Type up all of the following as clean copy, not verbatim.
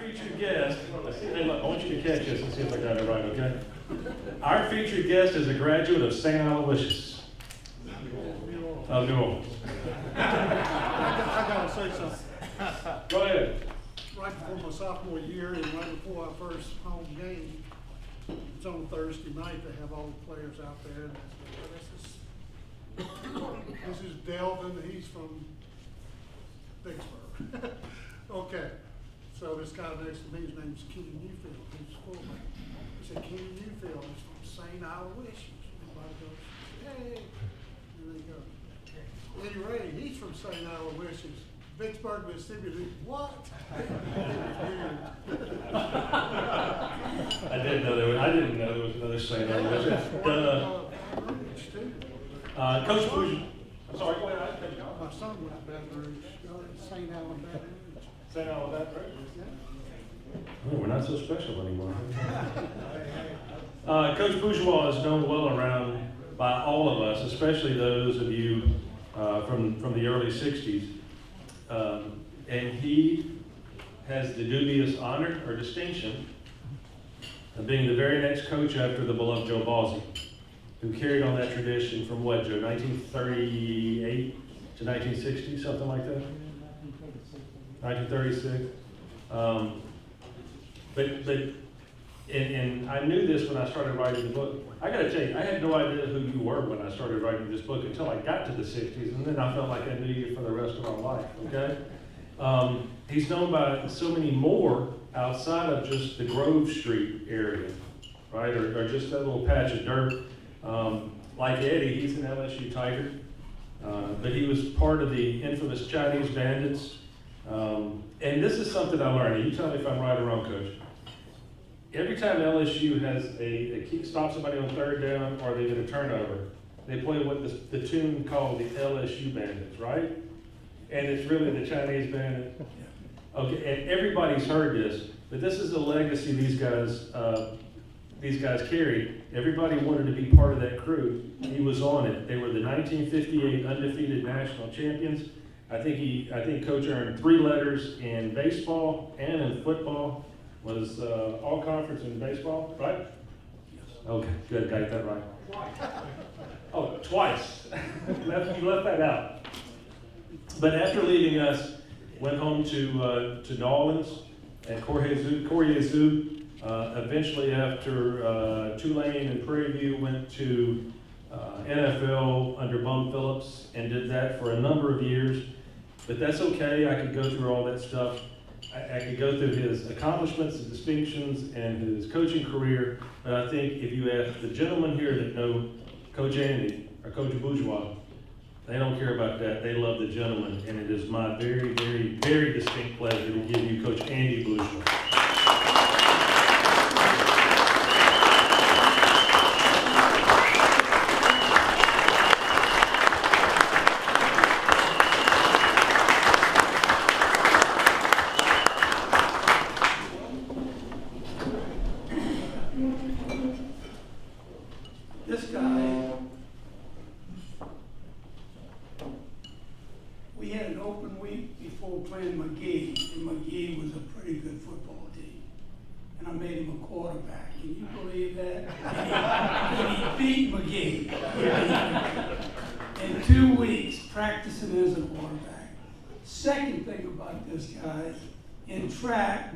featured guest, hey, look, I want you to catch this and see if I got it right, okay? Our featured guest is a graduate of St. Aloysuis of New Orleans. I gotta say something. Go ahead. Right before my sophomore year and right before our first home game, it's on Thursday night, they have all the players out there. And this is Delvin, he's from Vicksburg. Okay, so this guy next to me, his name's Kenny Newfield, he's fullback. He said, Kenny Newfield is from St. Aloysius. Everybody goes, hey, and they go. Eddie Ray, he's from St. Aloysius, Vicksburg, Mississippi. What? I didn't know there was another St. Aloysius. Coach Bourgeois. I'm sorry, go ahead. My son went to Baton Rouge, St. Alan Baton Rouge. St. Alan Baton Rouge? Oh, we're not so special anymore. Coach Bourgeois is known well around by all of us, especially those of you from the early 60s. And he has the dubious honor or distinction of being the very next coach after the beloved Joe Ballsy, who carried on that tradition from what, Joe, 1938 to 1960, something like that? 1936. And I knew this when I started writing the book. I gotta tell you, I had no idea who you were when I started writing this book until I got to the 60s, and then I felt like I knew you for the rest of my life, okay? He's known by so many more outside of just the Grove Street area, right? Or just that little patch of dirt. Like Eddie, he's an LSU Tiger, but he was part of the infamous Chinese Bandits. And this is something I learned. You tell me if I'm right or wrong, Coach. Every time LSU has a stop somebody on third down or they get a turnover, they play what the tune called the LSU Bandits, right? And it's really the Chinese Bandits. Okay, and everybody's heard this, but this is a legacy these guys carried. Everybody wanted to be part of that crew. He was on it. They were the 1958 undefeated national champions. I think Coach earned 3 letters in baseball and in football. Was all conference in baseball, right? Yes. Okay, good, got that right. Oh, twice. You left that out. But after leaving us, went home to New Orleans at Corrières. Eventually, after Tulane and Prairie View, went to NFL under Bum Phillips and did that for a number of years. But that's okay. I could go through all that stuff. I could go through his accomplishments and distinctions and his coaching career, but I think if you ask the gentlemen here that know Coach Andy or Coach Bourgeois, they don't care about that. They love the gentleman, and it is my very, very, very distinct pleasure to give you Coach Andy Bourgeois. This guy, we had an open week before playing McGee, and McGee was a pretty good football team. And I made him a quarterback. Can you believe that? And he beat McGee. In 2 weeks, practicing as a quarterback. Second thing about this guy, in track,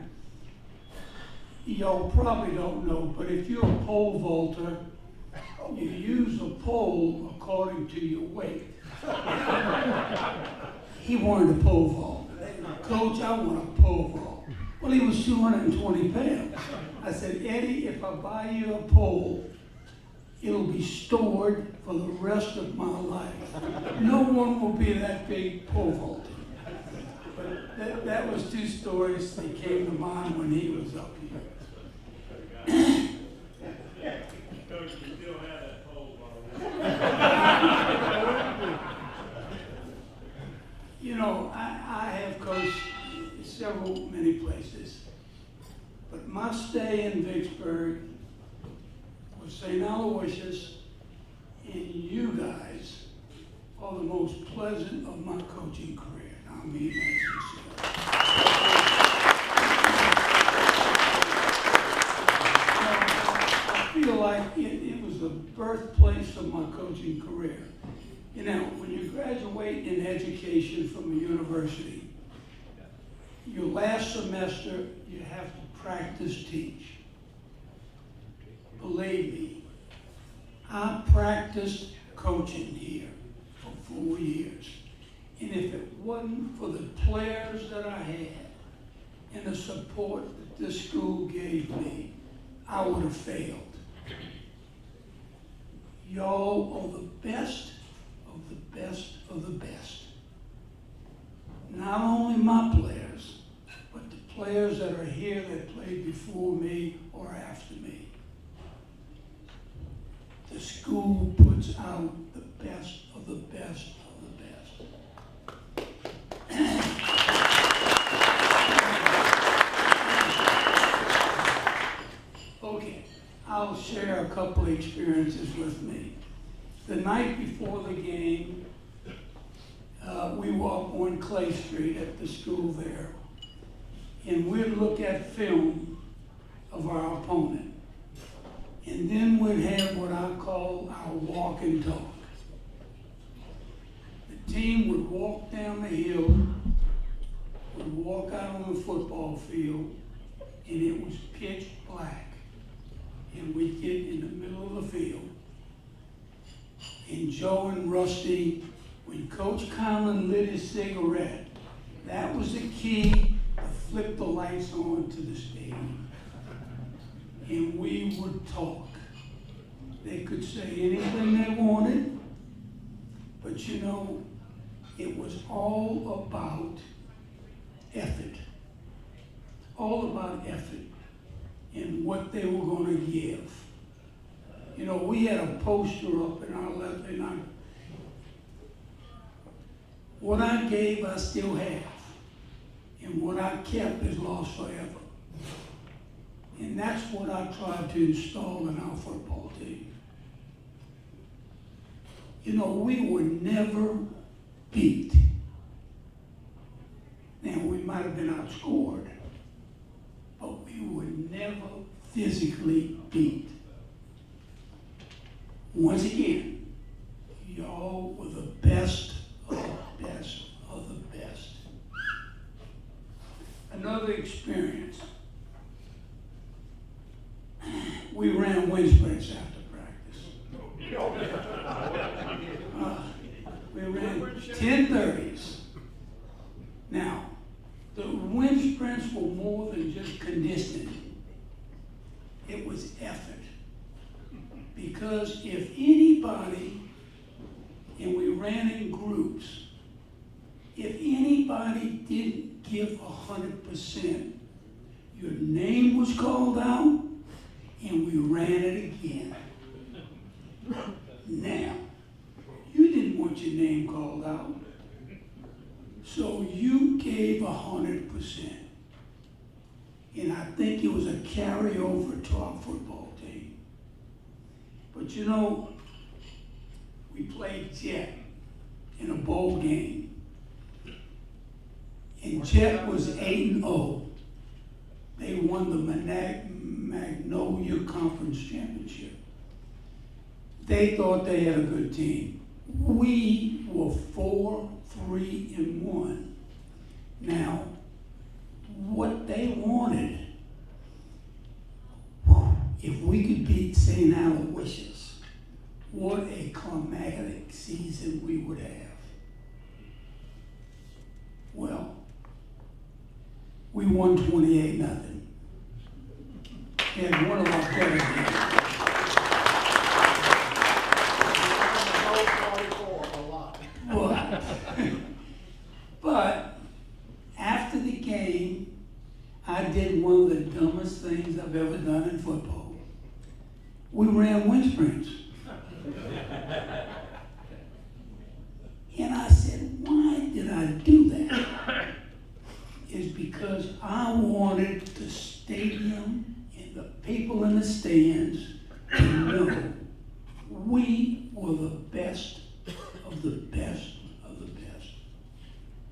y'all probably don't know, but if you're a pole vaulter, you use a pole according to your weight. He wanted a pole vault. Coach, I want a pole vault. Well, he was 220 pounds. I said, Eddie, if I buy you a pole, it'll be stored for the rest of my life. No one will be that big pole vaulting. But that was 2 stories that came to mind when he was up here. Coach, you still have that pole. You know, I have coached many places, but my stay in Vicksburg was St. Aloysius, and you guys are the most pleasant of my coaching career. I mean that sincerely. birthplace of my coaching career. You know, when you graduate in education from a university, your last semester, you have to practice teach. Believe me, I practiced coaching here for 4 years. And if it wasn't for the players that I had and the support that this school gave me, I would have failed. Y'all are the best of the best of the best. Not only my players, but the players that are here that played before me or after me. The school puts out the best of the best of the best. Okay, I'll share a couple of experiences with me. The night before the game, we were up on Clay Street at the school there, and we'd look at film of our opponent. And then we'd have what I call our walk and talk. The team would walk down the hill, would walk out on the football field, and it was pitch black. And we'd get in the middle of the field. And Joe and Rusty, when Coach Conlon lit his cigarette, that was the key to flip the lights on to the stadium. And we would talk. They could say anything they wanted, but you know, it was all about effort. All about effort and what they were going to give. You know, we had a poster up in our left, and what I gave, I still have. And what I kept is lost forever. And that's what I tried to install in our football team. You know, we were never beat. Now, we might have been outscored, but we were never physically beat. Once again, y'all were the best of the best of the best. Another experience. We ran wind sprints after practice. We ran 10:30s. Now, the wind sprints were more than just conditioning. It was effort. Because if anybody, and we ran in groups, if anybody didn't give 100%, your name was called out, and we ran it again. Now, you didn't want your name called out, so you gave 100%. And I think it was a carryover to our football team. But you know, we played Jet in a bowl game. And Jet was 8-0. They won the Magnolia Conference Championship. They thought they had a good team. We were 4-3-1. Now, what they wanted, if we could beat St. Aloysuis, what a climactic season we would have. Well, we won 28-0. And one of our better games. But after the game, I did one of the dumbest things I've ever done in football. We ran wind sprints. And I said, why did I do that? It's because I wanted the stadium and the people in the stands to know we were the best of the best of the best.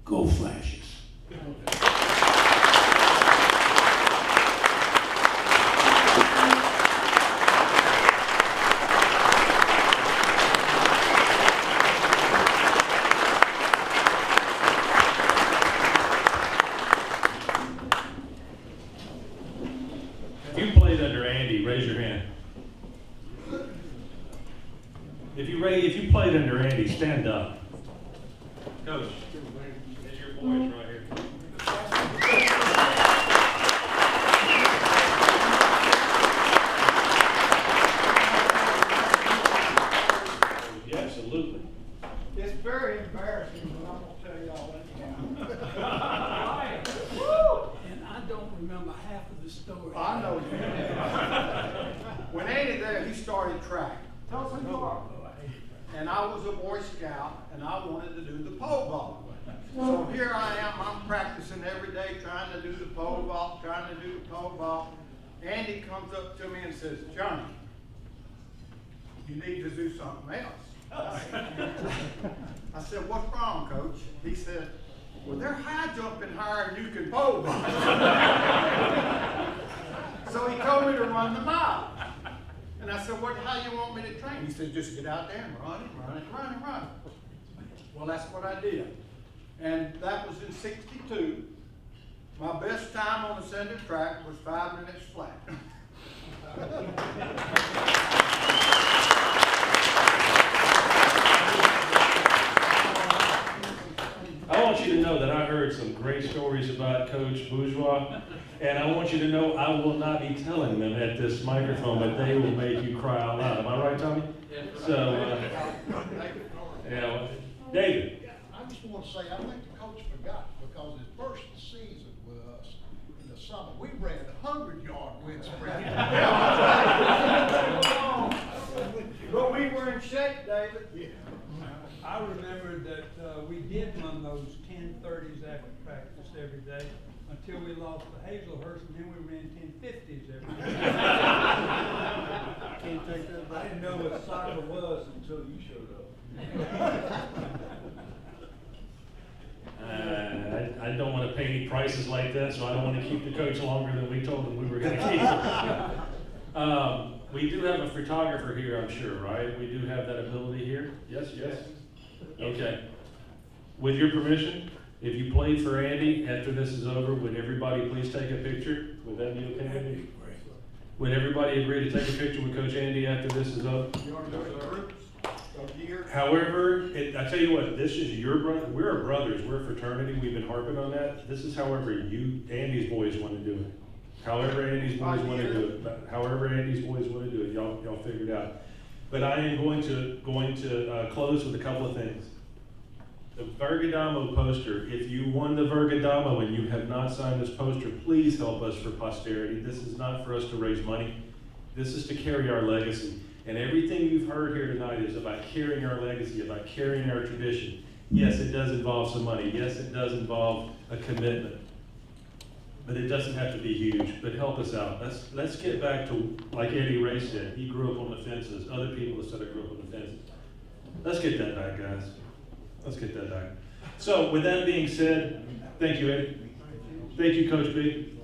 Go Flashes. stand up. Coach, there's your boys right here. Yeah, absolutely. It's very embarrassing, but I'm gonna tell y'all anyhow. And I don't remember half of the story. I know you. When Andy there, he started track. Tell us who you are. And I was a Boy Scout, and I wanted to do the pole vault. So here I am, I'm practicing every day, trying to do the pole vault, Andy comes up to me and says, Johnny, you need to do something else. I said, what's wrong, Coach? He said, well, they're high jumping higher than you can pole vault. So he told me to run the mile. And I said, how you want me to train? He said, just get out there and run it. Well, that's what I did. And that was in '62. My best time on the center track was 5 minutes flat. I want you to know that I heard some great stories about Coach Bourgeois, and I want you to know I will not be telling them at this microphone, but they will make you cry out loud. Am I right, Tommy? So, yeah, David. I just want to say, I think the coach forgot, because his first season with us in the summer, we ran 100-yard wind sprint. But we were in shape, David. Yeah. I remember that we did run those 10:30s after practice every day until we lost to Hazelhurst, and then we ran 10:50s every day. Can't take that I didn't know what soccer was until you showed up. I don't want to pay any prices like that, so I don't want to keep the coach longer than we told him we were going to keep. We do have a photographer here, I'm sure, right? We do have that ability here? Yes. Okay. With your permission, if you played for Andy, after this is over, would everybody please take a picture? Would that be okay with you? Would everybody agree to take a picture with Coach Andy after this is over? However, I tell you what, this is your brother. We're brothers. We're a fraternity. We've been harping on that. This is however Andy's boys want to do it. However Andy's boys want to do it. However Andy's boys want to do it. Y'all figure it out. But I am going to close with a couple of things. The Vergadamo poster. If you won the Vergadamo and you have not signed this poster, please help us for posterity. This is not for us to raise money. This is to carry our legacy. And everything you've heard here tonight is about carrying our legacy, about carrying our tradition. Yes, it does involve some money. Yes, it does involve a commitment. But it doesn't have to be huge. But help us out. Let's get back to, like Eddie Ray said, he grew up on the fences. Other people have said I grew up on the fences. Let's get that back, guys. Let's get that back. So with that being said, thank you, Eddie. Thank you, Coach B.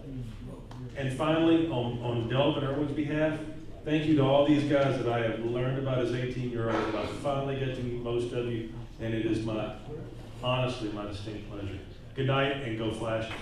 And finally, on Delv and Irwin's behalf, thank you to all these guys that I have learned about as 18-year-olds. I finally get to meet most of you, and it is honestly my distinct pleasure. Good night, and go Flashes.